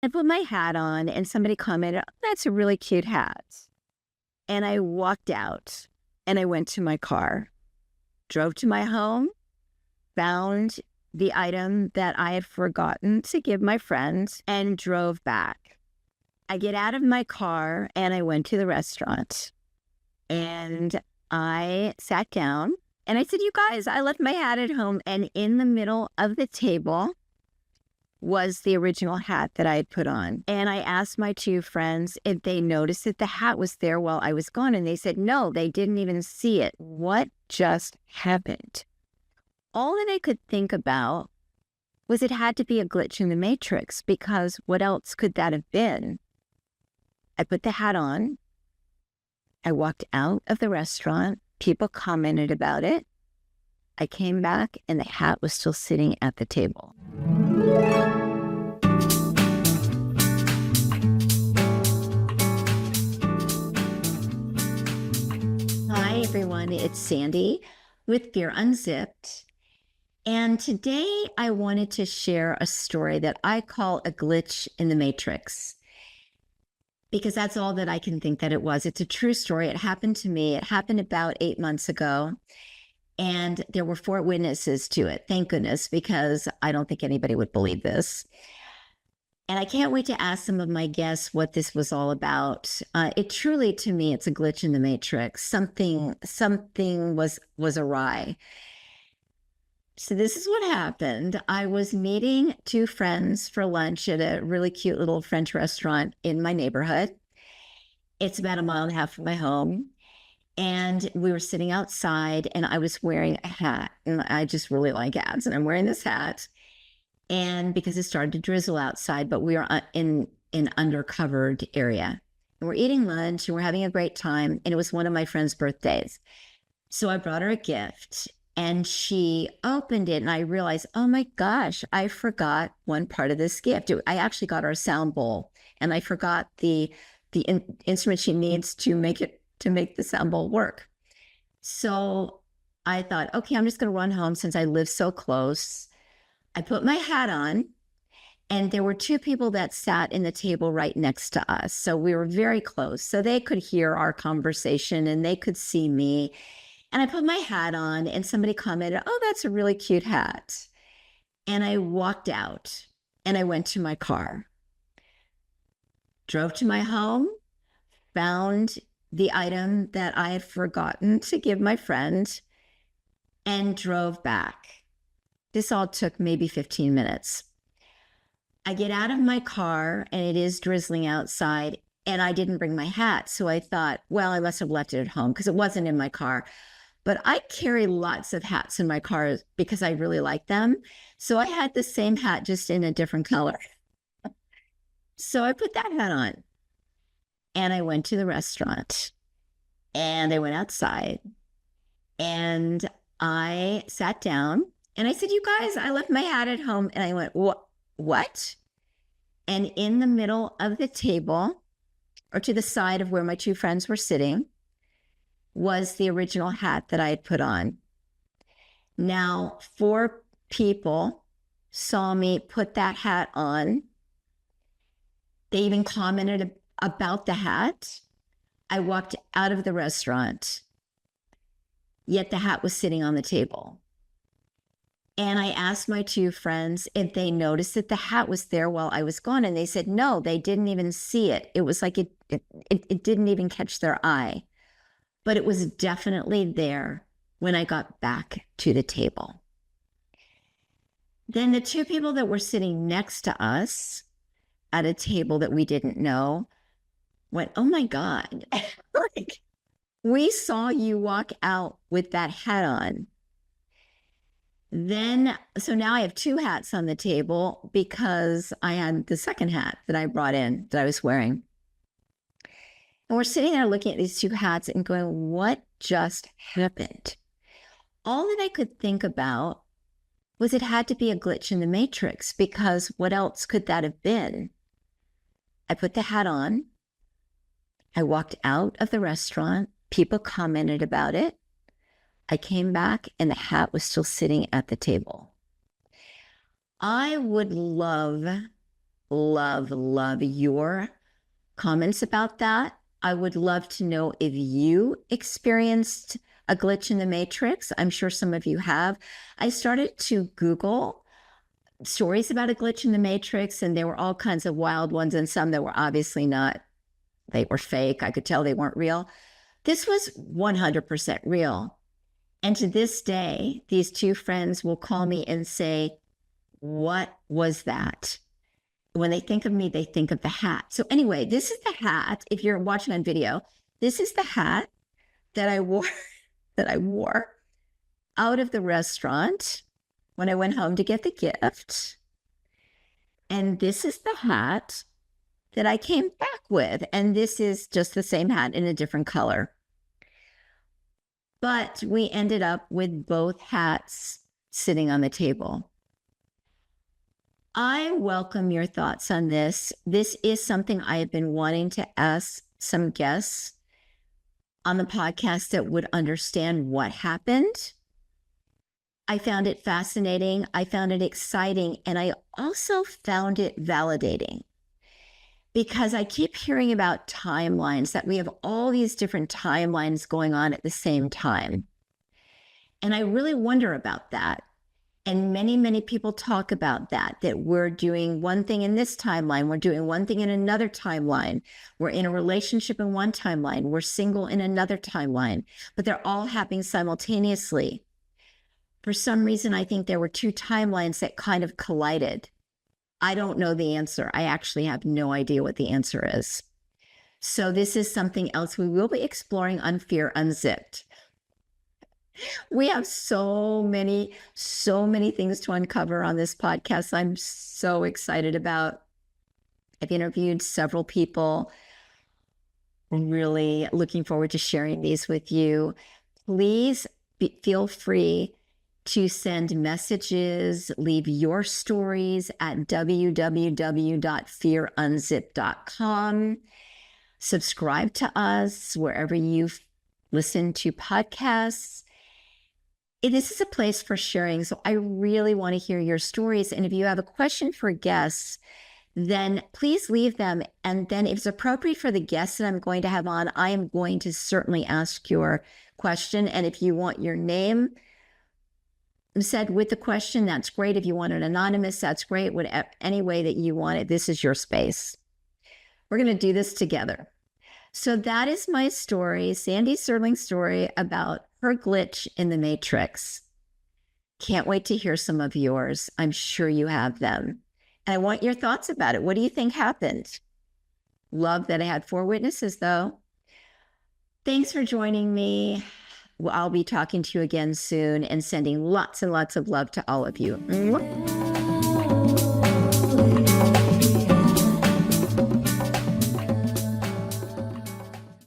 I put my hat on and somebody commented, "Oh, that's a really cute hat." And I walked out and I went to my car, drove to my home, found the item that I had forgotten to give my friends, and drove back. I get out of my car and I went to the restaurant and I sat down and I said, "You guys, I left my hat at home." And in the middle of the table was the original hat that I had put on. And I asked my two friends if they noticed that the hat was there while I was gone. And they said, no, they didn't even see it. What just happened? All that I could think about was it had to be a glitch in the matrix, because what else could that have been? I put the hat on. I walked out of the restaurant. People commented about it. I came back and the hat was still sitting at the table. Hi, everyone. It's Sandy with Fear Unzipped. And today I wanted to share a story that I call a glitch in the matrix, because that's all that I can think that it was. It's a true story. It happened to me. It happened about 8 months ago. And there were 4 witnesses to it. Thank goodness, because I don't think anybody would believe this. And I can't wait to ask some of my guests what this was all about. It truly, to me, it's a glitch in the matrix. Something was awry. So this is what happened. I was meeting 2 friends for lunch at a really cute little French restaurant in my neighborhood. It's about 1.5 miles from my home. And we were sitting outside and I was wearing a hat, and I just really like hats, and I'm wearing this hat. And because it started to drizzle outside, but we were in an undercovered area, and we're eating lunch and we're having a great time. And it was one of my friend's birthdays. So I brought her a gift and she opened it and I realized, oh my gosh, I forgot one part of this gift. I actually got her a sound bowl, and I forgot the instrument she needs to make the sound bowl work. So I thought, okay, I'm just going to run home since I live so close. I put my hat on, and there were 2 people that sat in the table right next to us. So we were very close. So they could hear our conversation and they could see me. And I put my hat on and somebody commented, "Oh, that's a really cute hat." And I walked out and I went to my car, drove to my home, found the item that I had forgotten to give my friend, and drove back. This all took maybe 15 minutes. I get out of my car and it is drizzling outside, and I didn't bring my hat. So I thought, well, I must have left it at home because it wasn't in my car. But I carry lots of hats in my car because I really like them. So I had the same hat, just in a different color. So I put that hat on and I went to the restaurant, and I went outside and I sat down and I said, "You guys, I left my hat at home." And I went, what? And in the middle of the table, or to the side of where my 2 friends were sitting, was the original hat that I had put on. Now, 4 people saw me put that hat on. They even commented about the hat. I walked out of the restaurant, yet the hat was sitting on the table. And I asked my 2 friends if they noticed that the hat was there while I was gone. And they said, no, they didn't even see it. It was like it didn't even catch their eye. But it was definitely there when I got back to the table. Then the 2 people that were sitting next to us at a table that we didn't know went, "Oh my God, like, we saw you walk out with that hat on." Then, so now I have 2 hats on the table because I had the second hat that I brought in that I was wearing. And we're sitting there looking at these 2 hats and going, what just happened? All that I could think about was it had to be a glitch in the matrix, because what else could that have been? I put the hat on. I walked out of the restaurant. People commented about it. I came back and the hat was still sitting at the table. I would love love your comments about that. I would love to know if you experienced a glitch in the matrix. I'm sure some of you have. I started to Google stories about a glitch in the matrix, and there were all kinds of wild ones and some that were obviously not, they were fake. I could tell they weren't real. This was 100% real. And to this day, these two friends will call me and say, "What was that?" When they think of me, they think of the hat. So anyway, this is the hat. If you're watching on video, this is the hat that I wore out of the restaurant when I went home to get the gift. And this is the hat that I came back with. And this is just the same hat in a different color. But we ended up with both hats sitting on the table. I welcome your thoughts on this. This is something I have been wanting to ask some guests on the podcast that would understand what happened. I found it fascinating. I found it exciting. And I also found it validating because I keep hearing about timelines, that we have all these different timelines going on at the same time. And I really wonder about that. And many people talk about that we're doing one thing in this timeline, we're doing one thing in another timeline, we're in a relationship in one timeline, we're single in another timeline, but they're all happening simultaneously. For some reason, I think there were two timelines that kind of collided. I don't know the answer. I actually have no idea what the answer is. So this is something else we will be exploring on Fear Unzipped. We have so many things to uncover on this podcast. I'm so excited about. I've interviewed several people. I'm really looking forward to sharing these with you. Please feel free to send messages, leave your stories at www.fearunzipped.com. Subscribe to us wherever you listen to podcasts. This is a place for sharing, so I really want to hear your stories. And if you have a question for guests, then please leave them. And then if it's appropriate for the guests that I'm going to have on, I am going to certainly ask your question. And if you want your name said with the question, that's great. If you want it anonymous, that's great. Whatever, any way that you want it, this is your space. We're going to do this together. So that is my story, Sandy Serling's story about her glitch in the matrix. Can't wait to hear some of yours. I'm sure you have them. And I want your thoughts about it. What do you think happened? Love that I had 4 witnesses, though. Thanks for joining me. I'll be talking to you again soon and sending lots and lots of love to all of you.